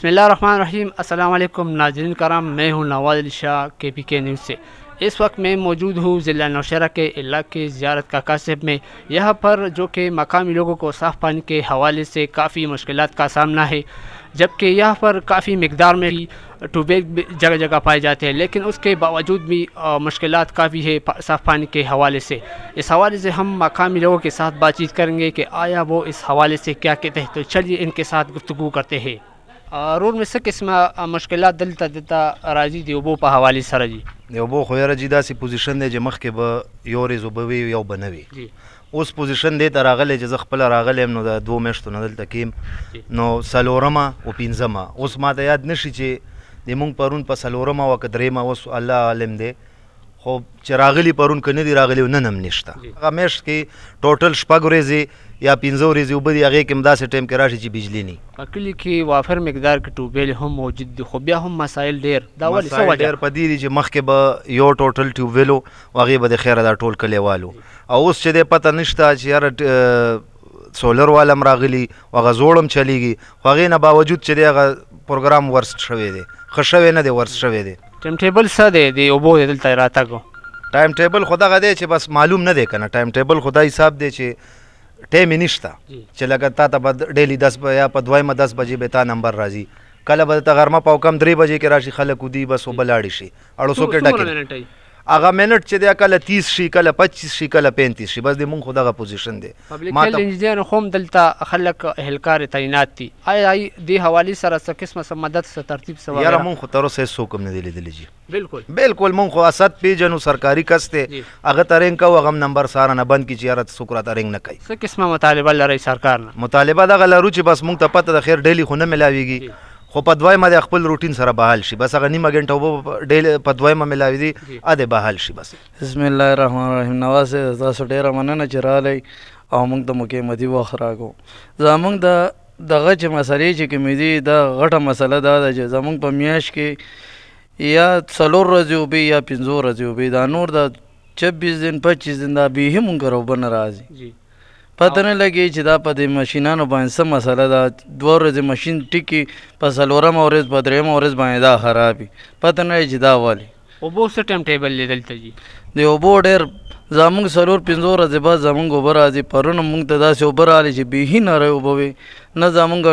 बिस्मिल्लाह रहमान रहीम। अस्सलाम वालेकुम नाज़रीन कराम, मैं हूं नवाज़ अली शाह KPK न्यूज़ से। इस वक्त मैं मौजूद हूं ज़िला नौशहरा के इलाके ज़ियारत का कासिब में। यहाँ पर जो कि मकामी लोगों को साफ़ पानी के हवाले से काफ़ी मुश्किलात का सामना है, जबकि यहाँ पर काफ़ी मिकदार में ही ट्यूबवेल जगह जगह पाए जाते हैं, लेकिन उसके बावजूद भी मुश्किलात काफ़ी है साफ़ पानी के हवाले से। इस हवाले से हम मकामी लोगों के साथ बातचीत करेंगे कि आया वो इस हवाले से क्या कहते हैं। तो चलिए इनके साथ गुफ्तगू करते हैं। रोड में څه قسمه مشکلات دلته راځي د اوبو په حوالې سره جی؟ د اوبو خو یاره جي داسې پوزیشن دی چې مخکې به یو ورځ اوبه وي یو به نه وي. اوس پوزیشن دی ته راغلی چې زه خپله راغلی یم نو د 2 میاشتو نه دلته کیم نو څلورمه او پنځمه. اوس ما ته یاد نشي چې د مونږ پرون په څلورمه وه که درېیمه اوس الله عالم دی، خو چې راغلي پرون که نه دي راغلي نن هم نشته. هغه میاشت کې ټوټل 6 ورځې یا 15 ورځې اوبه دي، هغې کې هم داسې ټایم کې راشي چې بجلي نه وي. په کلي کې وافر مقدار کې ټیوبویل هم موجود دي، خو بیا هم مسایل ډېر دا ولې څه وجه؟ ډېر په دې دي چې مخکې به یو ټوټل ټیوبویل و هغې به د خیره دا ټول کلیوال و، او اوس چې دی پته نشته چې یاره سولر والا هم راغلي او هغه زوړ هم چلیږي، خو هغې نه باوجود چې دی هغه پروګرام ورست شوی دی، ښه شوی نه دی، ورست شوی دی. ټایم ټیبل څه دی د اوبو د دلته راتګو؟ ټایم ټیبل خو دغه دی چې بس معلوم نه دی که نه. ټایم ټیبل خو دا حساب دی چې ټایم یې نشته چې لکه تا ته به ډیلي 10 یا په دویمه 10 بجې به تا نمبر راځي، کله به ته غرمه په کم 3 بجې کې راشي، خلک ودي بس اوبه لاړې شي اړوسو کې ډکې. هغه منټ چې دی کله 30 شي، کله 25 شي، کله 35 شي، بس د مونږ خو دغه پوزیشن دی. پبلک هیلث انجینر خو هم دلته خلک اهلکار تعینات دي، آیا دې حوالې سره څه قسمه څه مدد څه ترتیب څه وغیره؟ یاره مونږ خو تر اوسه هېڅوک هم نه دی لیدلی جي. بالکل مونږ خو اسد پیژنو، سرکاري کس دی، هغه ته رنګ کوو، هغه هم نمبر ساره نه بند کړي چې یاره څوک راته رنګ نه کوي. څه قسمه مطالبه لرئ سرکار نه؟ مطالبه دغه لرو چې بس مونږ ته پته د خیر ډیلي خو نه ملاویږي، خو په دویمه د خپل روټین سره بحال شي، بس هغه نیمه ګنټه اوبه ډیلی په دویمه ملاوي دي ا د بحال شي. بس بسم الله الرحمن الرحیم. نواز تاسو ډیره مننه چې رالی او موږ ته مو قیمتي وخت راکړو. زموږ د دغه چې مسلې چې کومې دي دا غټه مسله دا ده چې زموږ په میاشت کې یا 4 ورځې اوبه یا 15 ورځې اوبه، دا نور د 26 دن 25 دن دا به هم موږ اوبه نه راځي. پته نه لګي چې دا په دې ماشینانو باندې څه مسله ده. 2 ورځې ماشین ټیکي په 4مه ورځ په 3مه ورځ باندې دا خرابي، پته نه چې دا ولې. اوبو څه ټایم ټیبل دی دلته جي؟ د اوبو ډېر زموږ 4-5 ورځې بعد زموږ اوبه راځي. پرون موږ ته داسې اوبه راغلې چې بیخي نری اوبه وې، نه زموږ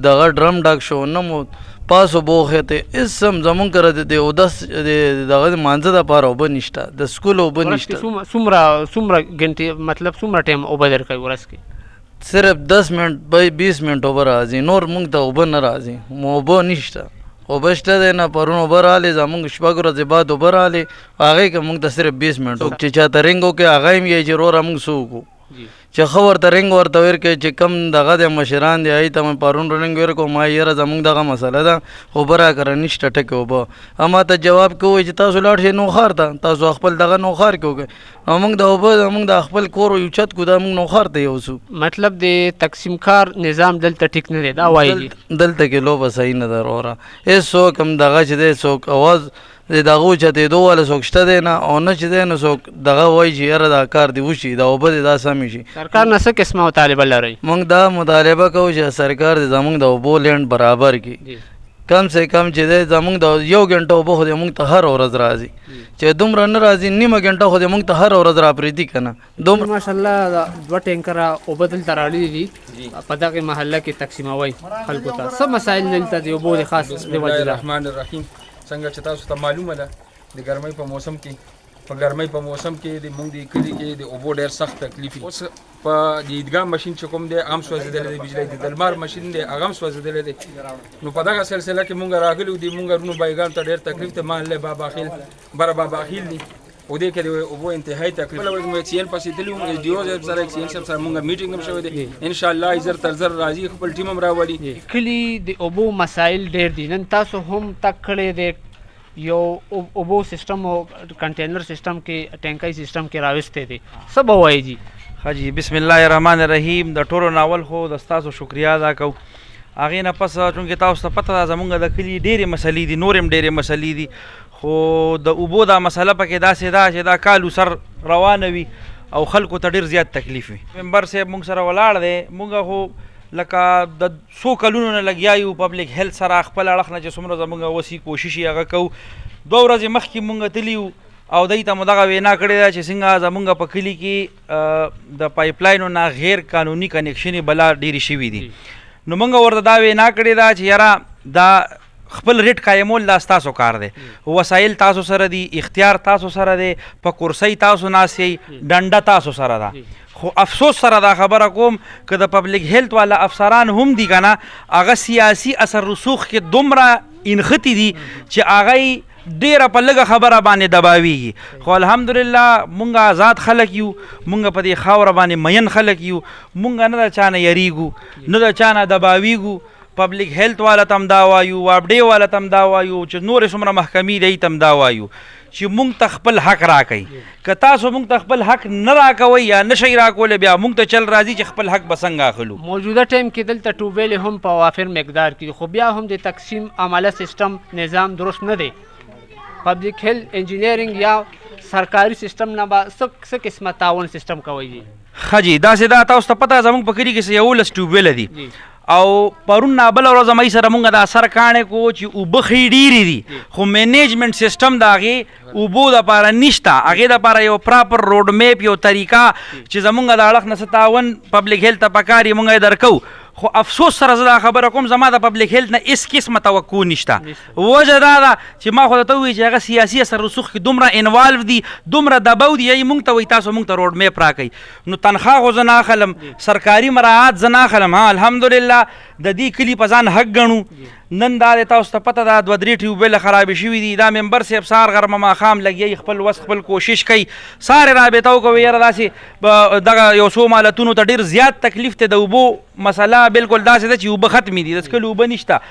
دغه ډرم ډک شو، نه مو پاس اوبه وخېتې، هېڅ هم زموږ کره د اودس دغه د مانځه دپاره اوبه نشته، د سکول اوبه نشته. څومره ګنټې مطلب څومره ټایم اوبه درکوي ورځ کې؟ صرف 10 منټ 20 منټ اوبه راځي، نور موږ ته اوبه نه راځي، اوبه نشته. اوبه شته دی نه، پرون اوبه راغلې، زموږ 6 ورځې بعد اوبه راغلې، هغې کې موږ ته صرف 20 منټ چې چاته رنګ وکړي هغه هم یې چې وروره موږ څه وکړو چې ښه ورته رنګ ورته ورکړي چې کم دغه د مشران دی هغې ته مې پرون رنګ ورکړو، ما یاره زموږ دغه مسله ده، اوبه راکړه نشته ټکې اوبه. اما ته جواب کې ووایي چې تاسو لاړ شئ نوخار ته، تاسو خپل دغه نوخار کې وکړئ، نو موږ د اوبه زموږ د خپل کور اوچت کړو، دا موږ نوخار ته یوسو. مطلب د تقسیم کار نظام دلته ټیک نه دی، دا وایي دلته کې لوبه صحیح نه ده وروره. هېڅوک هم دغه چې دی څوک اواز د دغه اوچتېدو والا څوک شته دی نه، او نه چې دی نو څوک دغه وایي چې یاره دا کار دې وشي، دا اوبه دې دا سمې شي. سرکار نه څه قسمه مطالبه لرئ؟ موږ دا مطالبه کوو چې سرکار دې زموږ د اوبو لینډ برابر کړي، کم سے کم چې دی زموږ د 1 ګنټه اوبه خو دې موږ ته هر ورځ راځي، چې دومره نه راځي نیمه ګنټه خو دې موږ ته هر ورځ راپرېږدي که نه. دومره ماشاءالله 2 ټینکره اوبه دلته راغلي دي، په دغې محله کې تقسیموئ خلکو ته. څه مسایل دلته د اوبو د خاص د وجې؟ بسم الله الرحمن الرحیم. څنګه چې تاسو ته معلومه ده د ګرمۍ په موسم کې د موږ د کلي کې د اوبو ډېر سخت تکلیف وي. اوس په د عیدګاه ماشین چې کوم دی عام سوځېدلی دی، بجلی د دلمار ماشین دی هغه هم سوځېدلی دی. نو په دغه سلسله کې موږ راغلي وو، د موږ رونو بایګانو ته ډېر تکلیف دی. محلې باباخیل بره باباخیل دي، او دې کې د اوبو انتهایي تکلیف. بله ورځ مو اکسیجن پسې تللي وم، SDO صاحب سره اکسیجن صاحب سره موږ میټینګ هم شوی دی، انشاءالله زر تر زر راځي، خپل ټیم هم راولي. کلي د اوبو مسایل ډېر دي، نن تاسو هم تک کړی دی یو اوبو سیستم او کنټینر سیستم کې ټینکۍ سیستم کې راوستی دی، څه به وایي جي؟ ښه جي، بسم الله الرحمن الرحیم. د ټولو ناول خو د ستاسو شکریا ادا کوو. هغې نه پس چونکې تاسو ته پته ده زموږ د کلي ډېرې مسلې دي، نور هم ډېرې مسلې دي، خو د اوبو دا مسله پکې داسې ده چې دا کالو سر روانه وي او خلکو ته ډېر زیات تکلیف وي. ممبر صاحب موږ سره ولاړ دی، موږ خو لکه د څو کلونو نه لګیا یو پبلک هیلث سره خپل اړخ نه چې څومره زموږ وسي کوشش یې هغه کوو. 2 ورځې مخکې مونږ تللي یو او دوی ته مو دغه وینا کړې ده چې څنګه زمونږ په کلي کې د پایپ لاینو نه غیر قانوني کنیکشنې بلا ډېرې شوي دي. نو مونږ ورته دا وینا کړې ده چې یاره دا خپل ریټ قایمول دا ستاسو کار دی، وسایل تاسو سره دي، اختیار تاسو سره دی، په کرسۍ تاسو ناست یئ، ډنډه تاسو سره ده. خو افسوس سره دا خبره کوم که د پبلک هیلث والا افسران هم دي که نه، هغه سیاسي اثر رسوخ کې دومره انختی دي چې هغه ډیره په لږه خبره باندې دباویږي. خو الحمدلله مونږ آزاد خلک یو، مونږ په دې خاوره باندې مین خلک یو، مونږ نه د چا نه یریږو نه د چا نه دباویږو. پبلک هیلث والا تم دا وایو، وابډې والا تم دا وایو، چې نورې څومره محکمې دی تم دا وایو چې مونږ ته خپل حق راکوئ. که تاسو مونږ ته خپل حق نه راکوئ یا نشئ راکولی بیا مونږ ته چل راځي چې خپل حق به څنګه اخلو. موجوده ټایم کې دلته ټوبیلې هم په وافر مقدار کې خو بیا هم د تقسیم عمله سیستم نظام درست نه دی. پبلک هیلث انجینیرینګ یا سرکاري سیستم نه به څه قسمه تعاون سیستم کوئ؟ ښه جی داسې دا تاسو ته پته زموږ په کلي کې 11 ټیوبویله دي او پرون نابله ورځ مای سره مونږ دا سر کاڼې کوو چې اوبه ښې ډېرې دي خو مینیجمنټ سیسټم د هغې اوبو دپاره نشته. هغې دپاره یو پراپر روډ میپ یو طریقه چې زمونږ د اړخ نه څه تعاون پبلک هیلث ته پکار یې مونږ یې درکوو. خو افسوس سره زه دا خبره کوم زما د پبلک هیلث نه هېڅ قسمه توقع نشته. وجه دا ده چې ما خو درته ووایي چې هغه سیاسي اثر رسوخ کې دومره انوالو دي، دومره دباو دي، یی مونږ ته وایي تاسو مونږ ته روډ میپ راکوئ. نو تنخواه خو زه نه اخلم، سرکاري مراعات زه نه اخلم. ها الحمدلله د دې کلي په ځان حق ګڼو. نن دا دی تاسو ته پته ده 2-3 ټیوبویله خرابې شوي دي. دا ممبر صاحب سهار غرمه ماښام لګیایي، خپل وس خپل کوشش کوي، سارې رابطه وکوي یاره داسې دغه یو څو مالتونو ته ډېر زیات تکلیف دی. د اوبو مسله بالکل داسې ده چې اوبه ختمې دي، د څښلو اوبه نشته.